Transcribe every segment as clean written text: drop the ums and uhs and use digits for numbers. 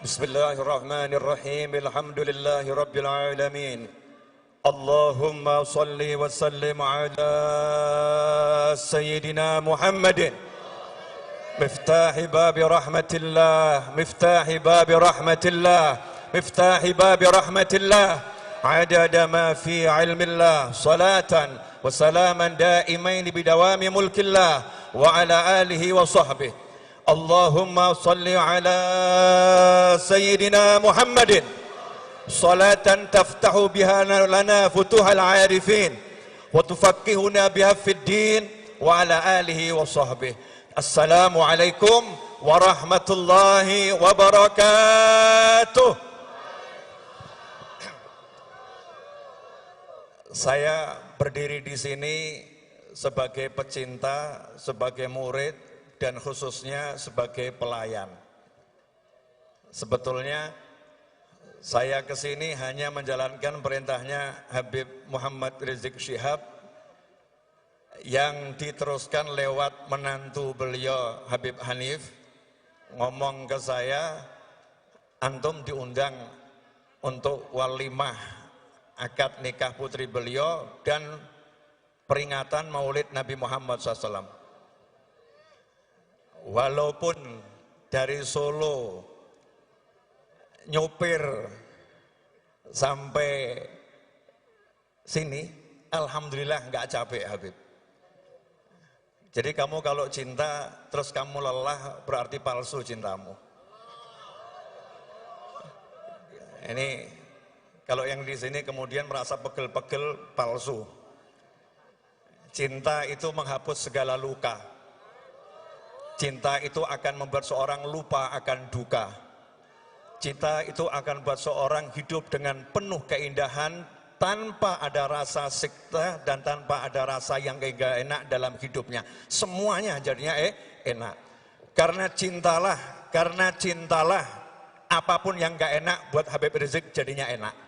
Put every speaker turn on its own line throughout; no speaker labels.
Bismillahirrahmanirrahim. Alhamdulillahi rabbil alamin. Allahumma salli wa sallim ala sayyidina Muhammadin miftahi babi rahmatillah, miftahi babi rahmatillah, miftahi babi rahmatillah, adada ma fi ilmillah, salatan wa salaman daimain bidawami mulkillah wa ala alihi wa sahbihi. Allahumma salli ala sayyidina Muhammadin salatan taftahu biha lana futuhal arifin wa tufaqqihuna biha fid din wa ala alihi wa sahbihi. Assalamualaikum warahmatullahi wabarakatuh. Saya berdiri di sini sebagai pecinta, sebagai murid, dan khususnya sebagai pelayan. Sebetulnya saya kesini hanya menjalankan perintahnya Habib Muhammad Rizik Syihab yang diteruskan lewat menantu beliau Habib Hanif. Ngomong ke saya, antum diundang untuk walimah akad nikah putri beliau dan peringatan maulid Nabi Muhammad SAW. Walaupun dari Solo nyopir sampai sini, alhamdulillah nggak capek Habib. Jadi kamu kalau cinta terus kamu lelah berarti palsu cintamu. Ini kalau yang di sini kemudian merasa pegel-pegel, palsu. Cinta itu menghapus segala luka. Cinta itu akan membuat seorang lupa akan duka. Cinta itu akan membuat seorang hidup dengan penuh keindahan tanpa ada rasa sikta dan tanpa ada rasa yang gak enak dalam hidupnya. Semuanya jadinya enak. Karena cintalah apapun yang gak enak buat Habib Rizik jadinya enak.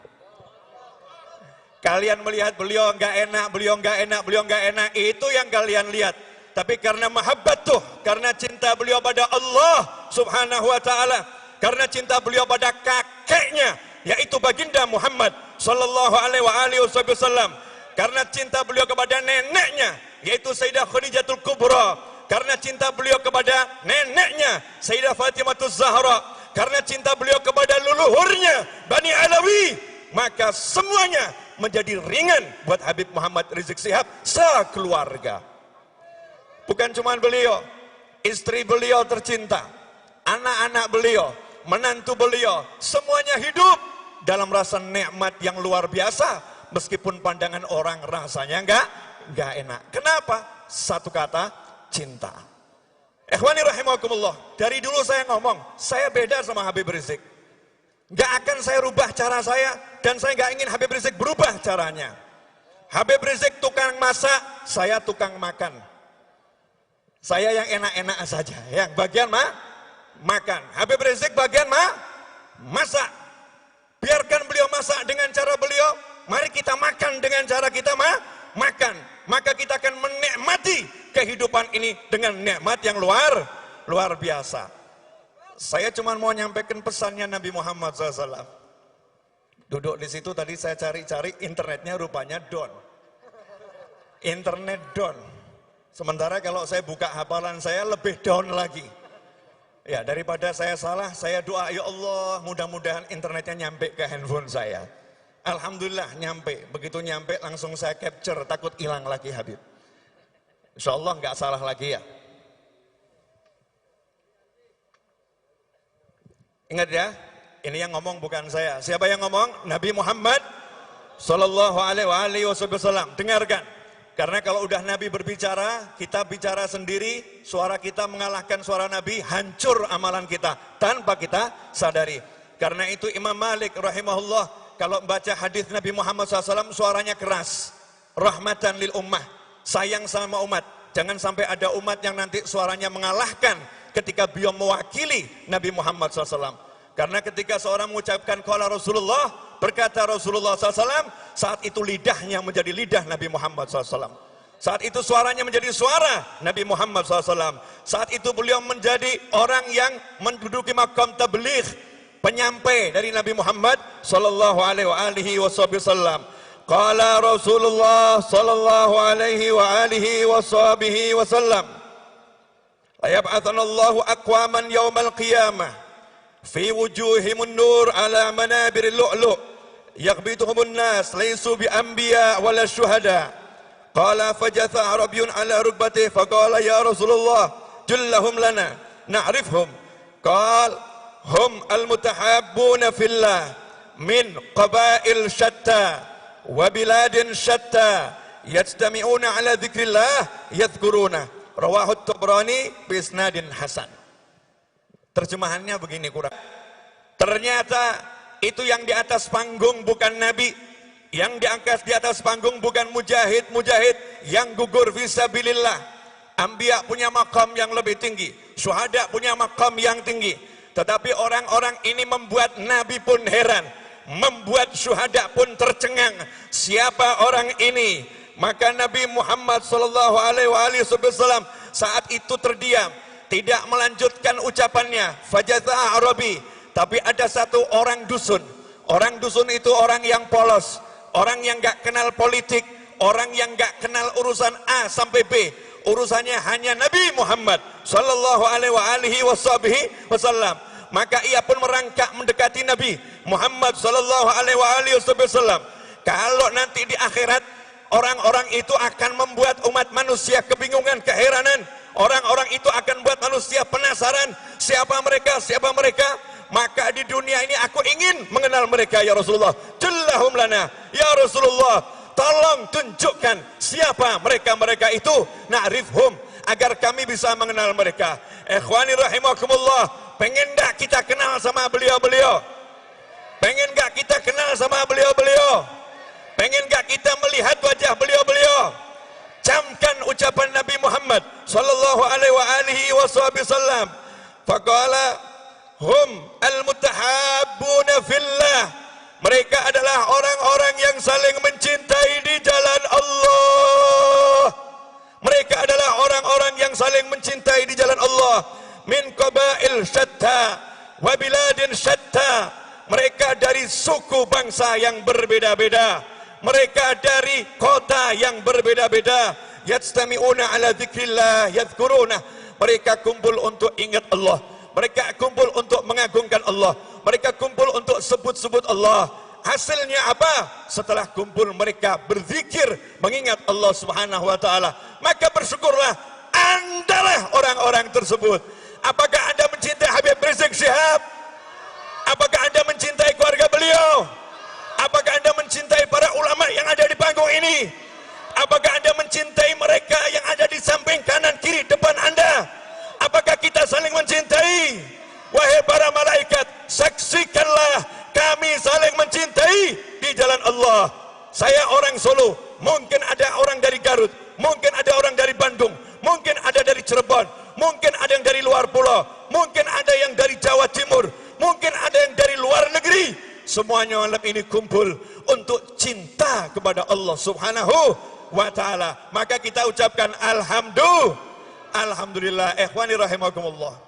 Kalian melihat beliau gak enak, beliau gak enak, beliau gak enak, itu yang kalian lihat. Tapi karena mahabbatuh, karena cinta beliau pada Allah subhanahu wa ta'ala, karena cinta beliau pada kakeknya, yaitu baginda Muhammad sallallahu alaihi wasallam, karena cinta beliau kepada neneknya, yaitu Sayyidah Khadijatul Kubra, karena cinta beliau kepada neneknya, Sayyidah Fatimatuz Zahra, karena cinta beliau kepada leluhurnya, Bani Alawi, maka semuanya menjadi ringan buat Habib Muhammad Rizik Syihab sekeluarga. Bukan cuma beliau, istri beliau tercinta, anak-anak beliau, menantu beliau, semuanya hidup dalam rasa nikmat yang luar biasa, meskipun pandangan orang rasanya enggak enak. Kenapa? Satu kata, cinta. Ikhwani rahimakumullah, dari dulu saya ngomong, saya beda sama Habib Rizik. Enggak akan saya rubah cara saya, dan saya enggak ingin Habib Rizik berubah caranya. Habib Rizik tukang masak, saya tukang makan. Saya yang enak-enak saja, yang bagian makan. Habib Rizik bagian masak. Biarkan beliau masak dengan cara beliau, mari kita makan dengan cara kita makan. Maka kita akan menikmati kehidupan ini dengan nikmat yang luar biasa. Saya cuma mau nyampaikan pesannya Nabi Muhammad SAW. Duduk di situ tadi saya cari-cari, internetnya rupanya down. Internet down. Sementara kalau saya buka hafalan saya lebih down lagi. Ya, daripada saya salah, saya doa, ya Allah, mudah-mudahan internetnya nyampe ke handphone saya. Alhamdulillah nyampe. Begitu nyampe langsung saya capture, takut hilang lagi Habib. Insya Allah nggak salah lagi ya. Ingat ya, ini yang ngomong bukan saya. Siapa yang ngomong? Nabi Muhammad sallallahu alaihi wasallam. Dengarkan. Karena kalau udah Nabi berbicara, kita bicara sendiri, suara kita mengalahkan suara Nabi, hancur amalan kita tanpa kita sadari. Karena itu Imam Malik rahimahullah, kalau membaca hadis Nabi Muhammad SAW, suaranya keras. Rahmatan lil ummah, sayang sama umat. Jangan sampai ada umat yang nanti suaranya mengalahkan ketika beliau mewakili Nabi Muhammad SAW. Karena ketika seorang mengucapkan qala Rasulullah, berkata Rasulullah SAW, saat itu lidahnya menjadi lidah Nabi Muhammad SAW. Saat itu suaranya menjadi suara Nabi Muhammad SAW. Saat itu beliau menjadi orang yang menduduki makam tabligh, penyampai dari Nabi Muhammad sallallahu alaihi wasallam. Qala Rasulullah sallallahu alaihi wasallam, la yab'athana Allahu aqwaman yaumal qiyamah fi wujuhimun nur ala manabiril lu'lu' yaghbituhumun nas laysu bi anbiya wala syuhada. Qala fajatha arabiyyun ala rukbatihi faqala ya Rasulullah jullahum lana na'rifhum. Qala hum al-mutahabbuna fillah min qabail syatta wa biladin syatta yajtami'una ala dzikrillah yadhkuruna. Rawahu Tabrani bi isnadin hasan. Terjemahannya begini kurang. Ternyata itu yang di atas panggung bukan nabi, yang diangkat di atas panggung bukan mujahid yang gugur fisabilillah. Anbiya punya makam yang lebih tinggi, syuhada punya makam yang tinggi. Tetapi orang-orang ini membuat nabi pun heran, membuat syuhada pun tercengang. Siapa orang ini? Maka Nabi Muhammad sallallahu alaihi wasallam saat itu terdiam, tidak melanjutkan ucapannya. Fajatha Arabi, tapi ada satu orang dusun. Orang dusun itu orang yang polos, orang yang gak kenal politik, orang yang gak kenal urusan A sampai B. Urusannya hanya Nabi Muhammad sallallahu alaihi wasallam. Maka ia pun merangkak mendekati Nabi Muhammad sallallahu alaihi wasallam. Kalau nanti di akhirat orang-orang itu akan membuat umat manusia kebingungan, keheranan. Orang-orang itu akan membuat manusia penasaran, siapa mereka, siapa mereka. Maka di dunia ini aku ingin mengenal mereka ya Rasulullah. Jullahum lana ya Rasulullah, tolong tunjukkan siapa mereka-mereka itu. Na'rifhum, agar kami bisa mengenal mereka. Ikhwani rahimakumullah, pengen gak kita kenal sama beliau-beliau? Pengen gak kita kenal sama beliau-beliau? Pengen gak kita melihat wajah beliau-beliau? Camkan ucapan Nabi Muhammad sallallahu alaihi wasallam. Faqala hum al-mutahabbuna fillah. Mereka adalah orang-orang yang saling mencintai di jalan Allah. Mereka adalah orang-orang yang saling mencintai di jalan Allah. Min qabail syatta wa biladin syatta. Mereka dari suku bangsa yang berbeda-beda. Mereka dari kota yang berbeda-beda. Yajtami'una ala dzikrillah yadhkuruna. Mereka kumpul untuk ingat Allah. Mereka kumpul untuk mengagungkan Allah. Mereka kumpul untuk sebut-sebut Allah. Hasilnya apa? Setelah kumpul mereka berzikir, mengingat Allah subhanahu wa ta'ala. Maka bersyukurlah, andalah orang-orang tersebut. Apakah Anda mencintai Habib Rizik Syihab? Apakah Anda mencintai keluarga beliau? Apakah Anda mencintai para ulama yang ada di panggung ini? Apakah Anda mencintai mereka yang ada di samping kanan, kiri, depan Anda? Apakah kita saling mencintai? Wahai para malaikat, saksikanlah kami saling mencintai di jalan Allah. Saya orang Solo, mungkin ada orang dari Garut, mungkin ada orang dari Bandung, mungkin ada dari Cirebon, mungkin ada yang dari luar pulau, mungkin ada yang dari Jawa Timur, mungkin ada yang dari luar negeri. Semuanya malam ini kumpul untuk cinta kepada Allah subhanahu wa ta'ala. Maka kita ucapkan Alhamdulillah. Ikhwani rahimakumullah.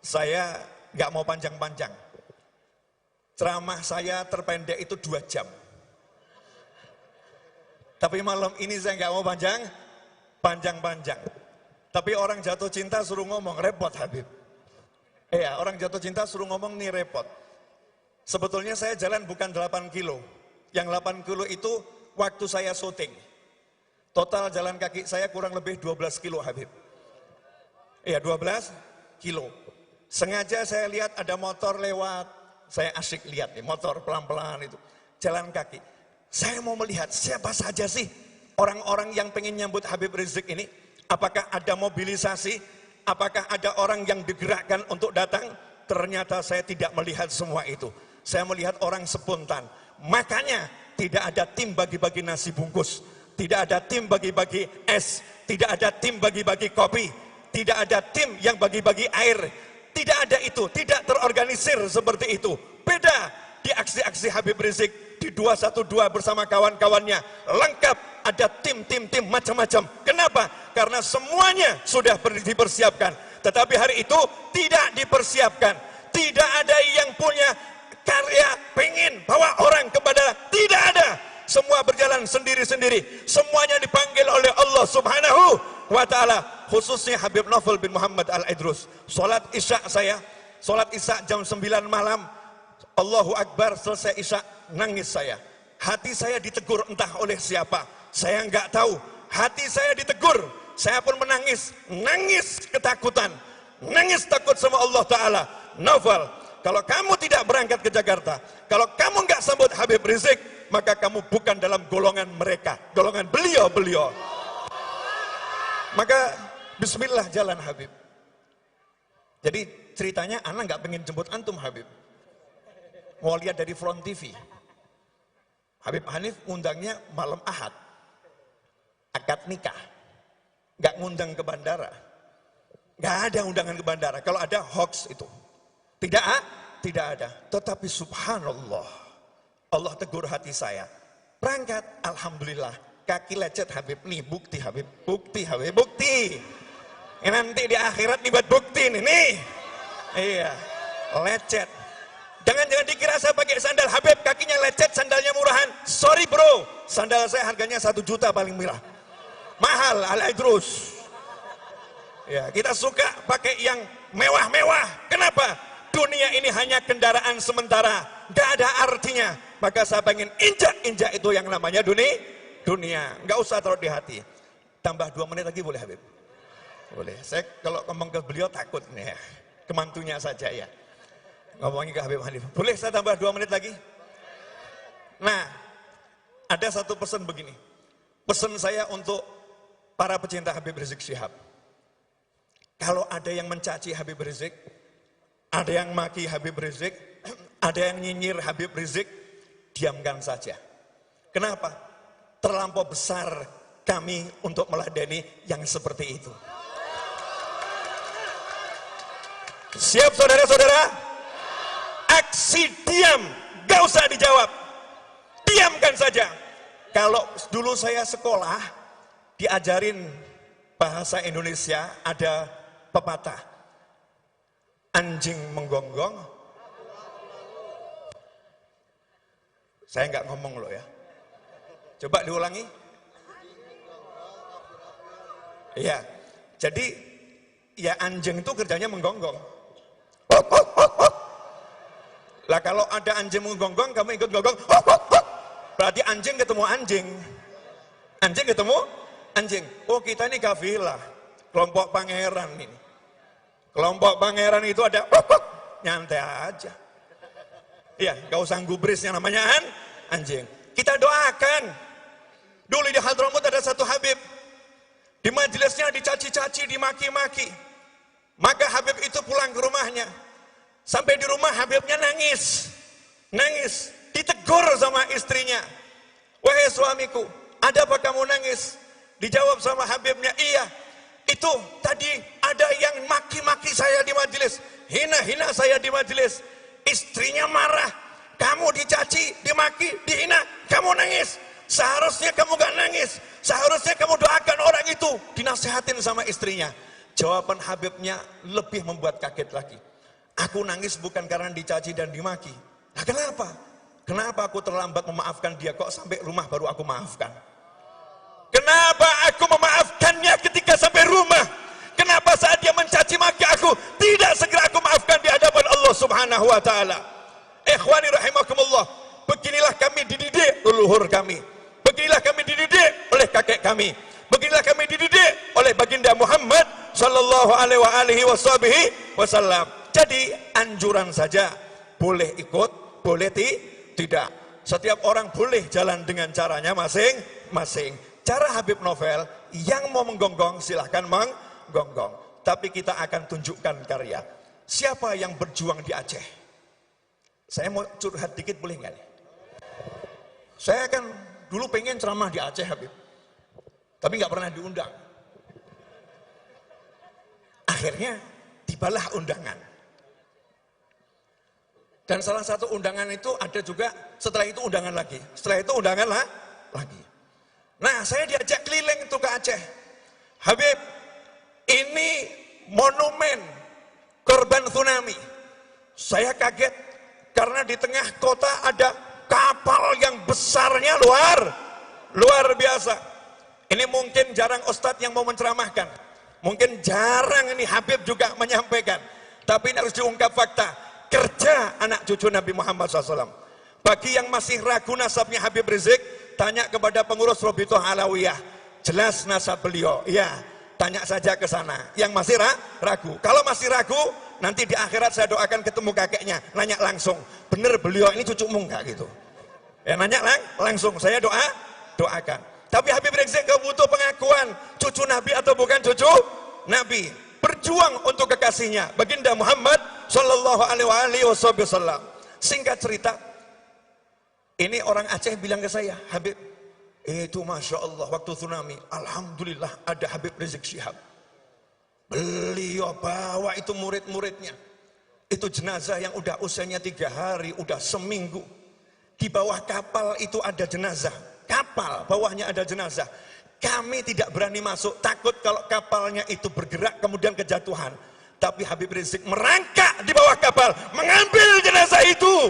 Saya gak mau panjang-panjang. Ceramah saya terpendek itu 2 jam. Tapi malam ini saya gak mau panjang-panjang. Tapi orang jatuh cinta suruh ngomong, repot Habib. Iya, orang jatuh cinta suruh ngomong nih repot. Sebetulnya saya jalan bukan 8 kilo. Yang 8 kilo itu waktu saya syuting. Total jalan kaki saya kurang lebih 12 kilo Habib. Iya 12 kilo. Sengaja saya lihat ada motor lewat. Saya asyik lihat nih motor pelan-pelan itu. Jalan kaki. Saya mau melihat siapa saja sih orang-orang yang pengen nyambut Habib Rizik ini. Apakah ada mobilisasi? Apakah ada orang yang digerakkan untuk datang? Ternyata saya tidak melihat semua itu. Saya melihat orang spontan. Makanya tidak ada tim bagi-bagi nasi bungkus. Tidak ada tim bagi-bagi es. Tidak ada tim bagi-bagi kopi. Tidak ada tim yang bagi-bagi air. Tidak ada itu. Tidak terorganisir seperti itu. Beda di aksi-aksi Habib Rizik. Di 212 bersama kawan-kawannya. Lengkap ada tim macam-macam. Kenapa? Karena semuanya sudah dipersiapkan. Tetapi hari itu tidak dipersiapkan. Tidak ada yang punya datang sendiri-sendiri. Semuanya dipanggil oleh Allah Subhanahu wa ta'ala. Khususnya Habib Novel bin Muhammad Al-Idrus. Salat Isya saya, salat Isya jam 9 malam. Allahu Akbar, selesai Isya, nangis saya. Hati saya ditegur entah oleh siapa. Saya nggak tahu. Hati saya ditegur. Saya pun menangis. Nangis ketakutan. Nangis takut sama Allah Ta'ala. Novel, kalau kamu tidak berangkat ke Jakarta, kalau kamu nggak sambut Habib Rizik, maka kamu bukan dalam golongan mereka, golongan beliau-beliau. Maka bismillah jalan Habib. Jadi ceritanya anak nggak pengen jemput antum Habib. Mau lihat dari Front TV. Habib Hanif ngundangnya malam Ahad. Akad nikah. Nggak ngundang ke bandara. Nggak ada undangan ke bandara. Kalau ada hoax itu. Tidak ada. Tetapi subhanallah. Allah tegur hati saya. Berangkat, alhamdulillah. Kaki lecet Habib nih, bukti Habib. Bukti Habib, bukti. Nanti di akhirat nih buat bukti nih. Iya, lecet. Jangan dikira saya pakai sandal Habib, kakinya lecet, sandalnya murahan. Sorry bro, sandal saya harganya 1 juta paling murah. Mahal, Al-Idrus. Ya, kita suka pakai yang mewah-mewah. Kenapa? Dunia ini hanya kendaraan sementara, gak ada artinya. Maka saya pengen injak itu yang namanya dunia. Gak usah taruh di hati. Tambah 2 menit lagi boleh Habib? Boleh. Saya kalau ngomong ke beliau takut nih ya. Kemantunya saja ya. Ngomongin ke Habib Hanif. Boleh saya tambah 2 menit lagi? Nah, ada satu pesan begini. Pesan saya untuk para pecinta Habib Rizik Syihab. Kalau ada yang mencaci Habib Rizik, ada yang maki Habib Rizik, ada yang nyinyir Habib Rizik, diamkan saja. Kenapa? Terlampau besar kami untuk meladeni yang seperti itu. Siap saudara-saudara? Aksi diam, gak usah dijawab. Diamkan saja. Kalau dulu saya sekolah, diajarin bahasa Indonesia, ada pepatah. Anjing menggonggong. Saya nggak ngomong loh ya. Coba diulangi. Iya. Jadi ya anjing itu kerjanya menggonggong. Lah kalau ada anjing menggonggong, kamu ikut gonggong. Berarti anjing ketemu anjing. Anjing ketemu anjing. Oh kita ini kafilah. Kelompok pangeran ini. Kelompok pangeran itu ada nyantai aja. Iya, gak usah gubris yang namanya anjing. Kita doakan. Dulu di Hadramut ada satu Habib. Di majelisnya dicaci-caci, dimaki-maki. Maka Habib itu pulang ke rumahnya. Sampai di rumah Habibnya nangis. Nangis. Ditegur sama istrinya. Wahai suamiku, ada apa kamu nangis? Dijawab sama Habibnya, iya. Itu tadi ada yang maki-maki saya di majelis. Hina-hina saya di majelis. Istrinya marah. Kamu dicaci, dimaki, dihina. Kamu nangis. Seharusnya kamu gak nangis. Seharusnya kamu doakan orang itu. Dinasihatin sama istrinya. Jawaban Habibnya lebih membuat kaget lagi. Aku nangis bukan karena dicaci dan dimaki. Nah, kenapa? Kenapa aku terlambat memaafkan dia? Kok sampai rumah baru aku maafkan? Kenapa aku memaafkannya ketika sampai rumah? Kenapa saat dia mencaci maki aku tidak segera aku maafkan di hadapan Allah Subhanahu wa taala? Ikhwani rahimakumullah, beginilah kami dididik leluhur kami. Beginilah kami dididik oleh kakek kami. Beginilah kami dididik oleh baginda Muhammad sallallahu alaihi wasallam. Jadi anjuran saja, boleh ikut, boleh tidak. Setiap orang boleh jalan dengan caranya masing-masing. Cara Habib Novel yang mau menggonggong silahkan menggonggong. Tapi kita akan tunjukkan karya. Siapa yang berjuang di Aceh? Saya mau curhat dikit boleh nggak? Saya kan dulu pengen ceramah di Aceh Habib. Tapi nggak pernah diundang. Akhirnya tibalah undangan. Dan salah satu undangan itu ada juga, setelah itu undangan lagi. Setelah itu undangan lagi. Nah, saya diajak keliling itu ke Aceh. Habib, ini monumen korban tsunami. Saya kaget karena di tengah kota ada kapal yang besarnya luar biasa. Ini mungkin jarang ustadz yang mau menceramahkan, mungkin jarang ini Habib juga menyampaikan, tapi ini harus diungkap fakta, kerja anak cucu Nabi Muhammad SAW. Bagi yang masih ragu nasabnya Habib Rizik, tanya kepada pengurus Robitoh Alawiyah, jelas nasab beliau, ya tanya saja ke sana. Yang masih ragu, kalau masih ragu, nanti di akhirat saya doakan ketemu kakeknya, nanya langsung, bener beliau ini cucumu enggak gitu? Ya nanya langsung, saya doakan. Tapi Habib Rizik gak butuh pengakuan cucu Nabi atau bukan cucu Nabi. Berjuang untuk kekasihnya baginda Muhammad Sallallahu Alaihi Wasallam. Singkat cerita, ini orang Aceh bilang ke saya, Habib, itu Masya Allah waktu tsunami, Alhamdulillah ada Habib Rizik Syihab. Beliau bawa itu murid-muridnya. Itu jenazah yang udah usianya 3 hari, udah seminggu. Di bawah kapal itu ada jenazah. Kapal bawahnya ada jenazah. Kami tidak berani masuk, takut kalau kapalnya itu bergerak kemudian kejatuhan. Tapi Habib Rizik merangkak di bawah kapal, mengambil jenazah itu,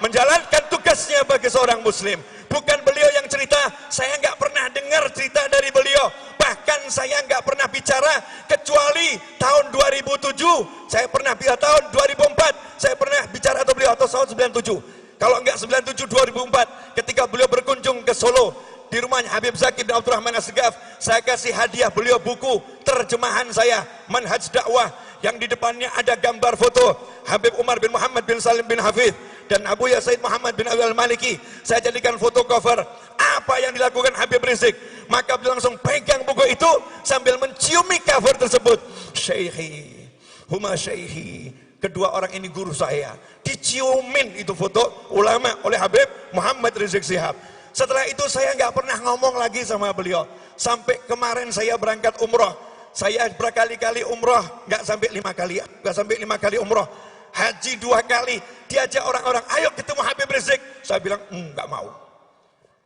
menjalankan tugasnya bagi seorang muslim. Bukan beliau yang cerita, saya nggak pernah dengar cerita dari beliau. Bahkan saya nggak pernah bicara kecuali tahun 2007. Saya pernah bicara tahun 2004. Saya pernah bicara atau beliau atau tahun 97. Kalau enggak 97 2004 ketika beliau berkunjung ke Solo di rumahnya Habib Zakir bin Abdurrahman Assegaf, saya kasih hadiah beliau buku terjemahan saya Manhaj Dakwah yang di depannya ada gambar foto Habib Umar bin Muhammad bin Salim bin Hafidh dan Abu Ya Said Muhammad bin Abi Al-Maliki. Saya jadikan foto cover apa yang dilakukan Habib Rizik. Maka beliau langsung pegang buku itu sambil menciumi cover tersebut. Syekhi, huma syekhi. Kedua orang ini guru saya. Diciumin itu foto ulama oleh Habib Muhammad Rizik Syihab. Setelah itu saya nggak pernah ngomong lagi sama beliau. Sampai kemarin saya berangkat umroh. Saya berkali-kali umroh, nggak sampai 5 kali, nggak sampai 5 kali umroh. Haji 2 kali. Diajak orang-orang, ayo ketemu Habib Rizik. Saya bilang, nggak mau.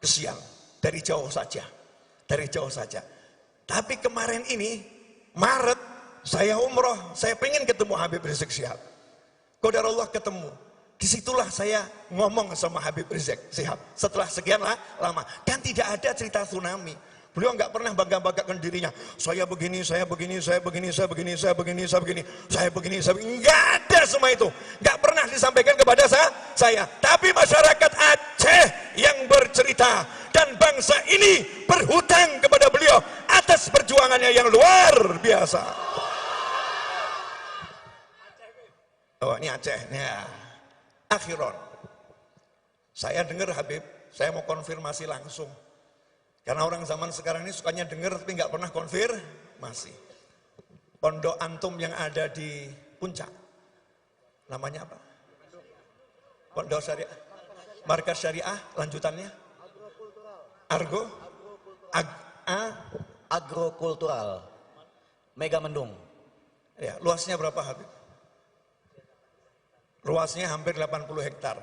Kesian, dari jauh saja. Dari jauh saja. Tapi kemarin ini, Maret, saya umroh, saya pengen ketemu Habib Rizik Syihab. Qadarullah ketemu. Disitulah saya ngomong sama Habib Rizik Syihab. Setelah sekian lama. Dan tidak ada cerita tsunami. Beliau nggak pernah bangga-banggakan dirinya. Saya begini, saya begini, saya begini, saya begini, saya begini, saya begini, saya begini, saya begini. Nggak ada semua itu. Nggak pernah disampaikan kepada saya. Tapi masyarakat Aceh yang bercerita. Dan bangsa ini berhutang kepada beliau atas perjuangannya yang luar biasa. Oh ini Aceh, ya. Akhiron. Saya dengar Habib, saya mau konfirmasi langsung. Karena orang zaman sekarang ini sukanya dengar tapi nggak pernah konfirmasi. Pondok Antum yang ada di Puncak, namanya apa? Pondok Syariah, Markas Syariah, lanjutannya?
Agrokultural, Mega Mendung.
Ya, luasnya berapa Habib? Luasnya hampir 80 hektar.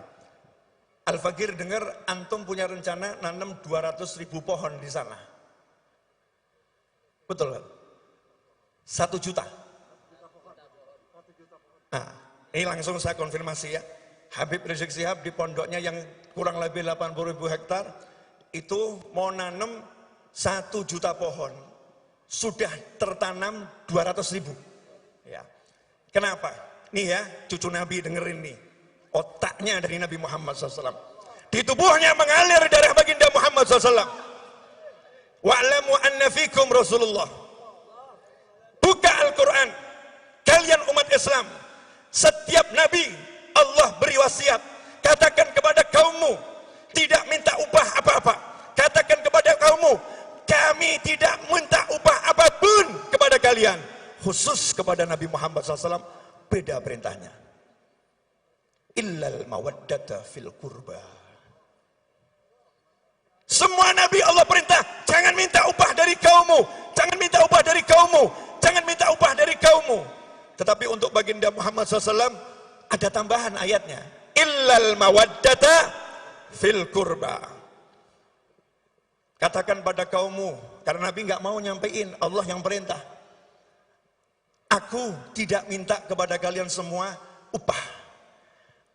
Al-Fakir dengar antum punya rencana nanam 200.000 pohon di sana. Betul kan? 1 juta. Nah, ini langsung saya konfirmasi ya. Habib Rizik Syihab di pondoknya yang kurang lebih 80.000 hektar itu mau nanam 1 juta pohon. Sudah tertanam 200.000. Ya. Kenapa? Nih ya, cucu Nabi dengerin nih. Otaknya dari Nabi Muhammad SAW. Di tubuhnya mengalir darah baginda Muhammad SAW. Wa'lamu anna fikum Rasulullah. Buka Al-Quran. Kalian umat Islam. Setiap Nabi Allah beri wasiat. Katakan kepada kaummu. Tidak minta upah apa-apa. Katakan kepada kaummu. Kami tidak minta upah apapun kepada kalian. Khusus kepada Nabi Muhammad SAW. Beda perintahnya. Illal mawaddata fil qurba. Semua Nabi Allah perintah, jangan minta upah dari kaummu, jangan minta upah dari kaummu, jangan minta upah dari kaummu. Tetapi untuk baginda Muhammad SAW ada tambahan ayatnya. Illal mawaddata fil qurba. Katakan pada kaummu, karena Nabi nggak mau nyampein, Allah yang perintah. Aku tidak minta kepada kalian semua upah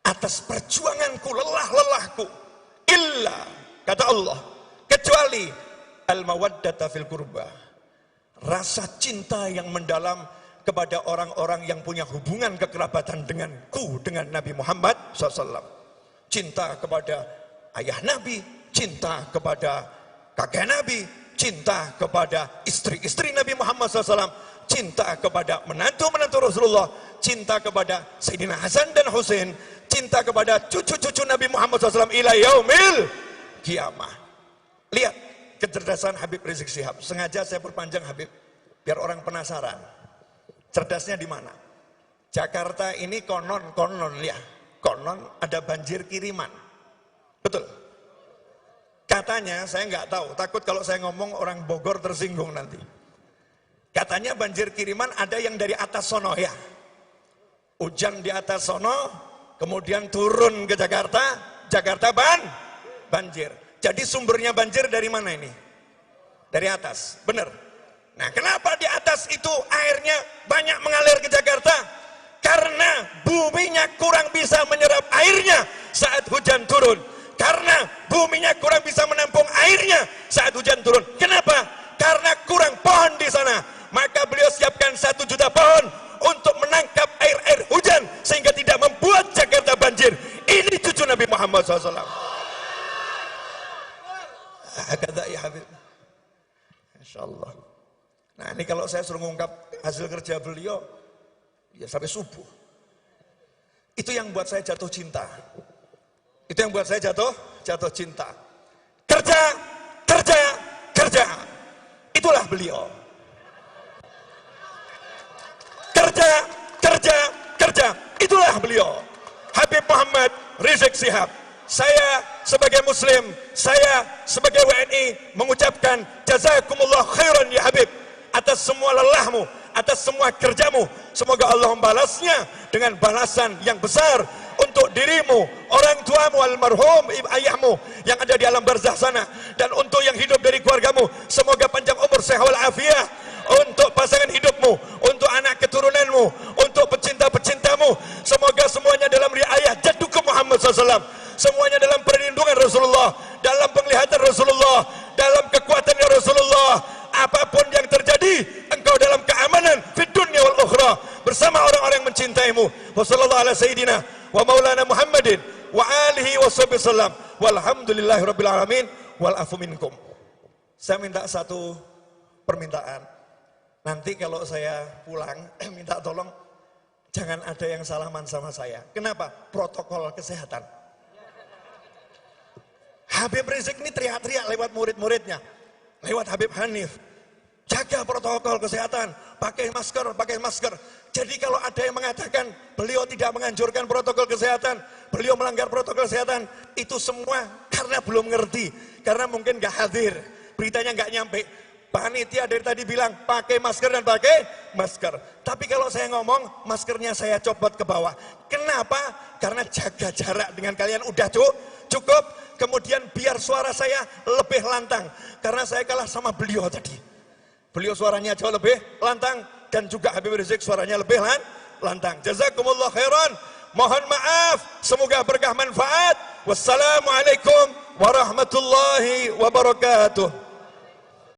atas perjuanganku, lelah-lelahku. Illa, kata Allah, kecuali kecuali al-mawaddata fil qurba, rasa cinta yang mendalam kepada orang-orang yang punya hubungan kekerabatan denganku, dengan Nabi Muhammad SAW. Cinta kepada ayah Nabi, cinta kepada kakek Nabi, cinta kepada istri-istri Nabi Muhammad SAW, cinta kepada menantu-menantu Rasulullah, cinta kepada Sayyidina Hasan dan Husain, cinta kepada cucu-cucu Nabi Muhammad SAW ila yaumil kiamah. Lihat kecerdasan Habib Rizik Syihab. Sengaja saya perpanjang Habib, biar orang penasaran. Cerdasnya di mana? Jakarta ini konon ya, konon ada banjir kiriman. Betul? Katanya, saya nggak tahu, takut kalau saya ngomong orang Bogor tersinggung nanti. Katanya banjir kiriman ada yang dari atas sono ya. Hujan di atas sono, kemudian turun ke Jakarta, Jakarta banjir. Jadi sumbernya banjir dari mana ini? Dari atas, benar. Nah, kenapa di atas itu airnya banyak mengalir ke Jakarta? Karena buminya kurang bisa menyerap airnya saat hujan turun. Karena buminya kurang bisa menampung airnya saat hujan turun. Kenapa? Karena kurang pohon di sana. Maka beliau siapkan 1 juta pohon untuk menangkap air-air hujan sehingga tidak membuat Jakarta banjir. Ini cucu Nabi Muhammad SAW. Kata ya Habib. Insyaallah. Nah, ini kalau saya suruh ngungkap hasil kerja beliau, ya sampai subuh. Itu yang buat saya jatuh cinta. Itu yang buat saya jatuh cinta. Kerja. Itulah beliau. Kerja. Itulah beliau. Habib Muhammad Rizik Syihab. Saya sebagai Muslim, saya sebagai WNI mengucapkan jazakumullah khairan ya Habib, atas semua lelahmu, atas semua kerjamu. Semoga Allah membalasnya dengan balasan yang besar untuk dirimu, orang tuamu almarhum, ayahmu yang ada di alam barzah sana, dan untuk yang hidup dari keluargamu. Semoga panjang umur, sehat walafiat untuk pasangan hidupmu, untuk anak keturunanmu, untuk pecinta-pecintamu. Semoga semuanya dalam riayah jaddukum Muhammad SAW, semuanya dalam perlindungan Rasulullah, dalam penglihatan Rasulullah, dalam kekuatannya Rasulullah. Apapun yang terjadi, engkau dalam keamanan fid dunya wal ukhra bersama orang-orang yang mencintaimu. Wassallallahu ala sayyidina wa maulana Muhammadin wa alihi washabihi sallam. Walhamdulillahi rabbil alamin wal afu minkum. Saya minta satu permintaan. Nanti kalau saya pulang minta tolong jangan ada yang salaman sama saya. Kenapa? Protokol kesehatan. Habib Rizik ini teriak-teriak lewat murid-muridnya, lewat Habib Hanif, jaga protokol kesehatan, pakai masker. Jadi kalau ada yang mengatakan beliau tidak menganjurkan protokol kesehatan, beliau melanggar protokol kesehatan, itu semua karena belum ngerti, karena mungkin gak hadir, beritanya gak nyampe. Panitia dari tadi bilang pakai masker dan pakai masker. Tapi kalau saya ngomong, maskernya saya copot ke bawah. Kenapa? Karena jaga jarak dengan kalian udah cukup. Kemudian biar suara saya lebih lantang. Karena saya kalah sama beliau tadi. Beliau suaranya jauh lebih lantang. Dan juga Habib Rizik suaranya lebih lantang. Jazakumullah khairan. Mohon maaf. Semoga berkah manfaat. Wassalamualaikum warahmatullahi wabarakatuh.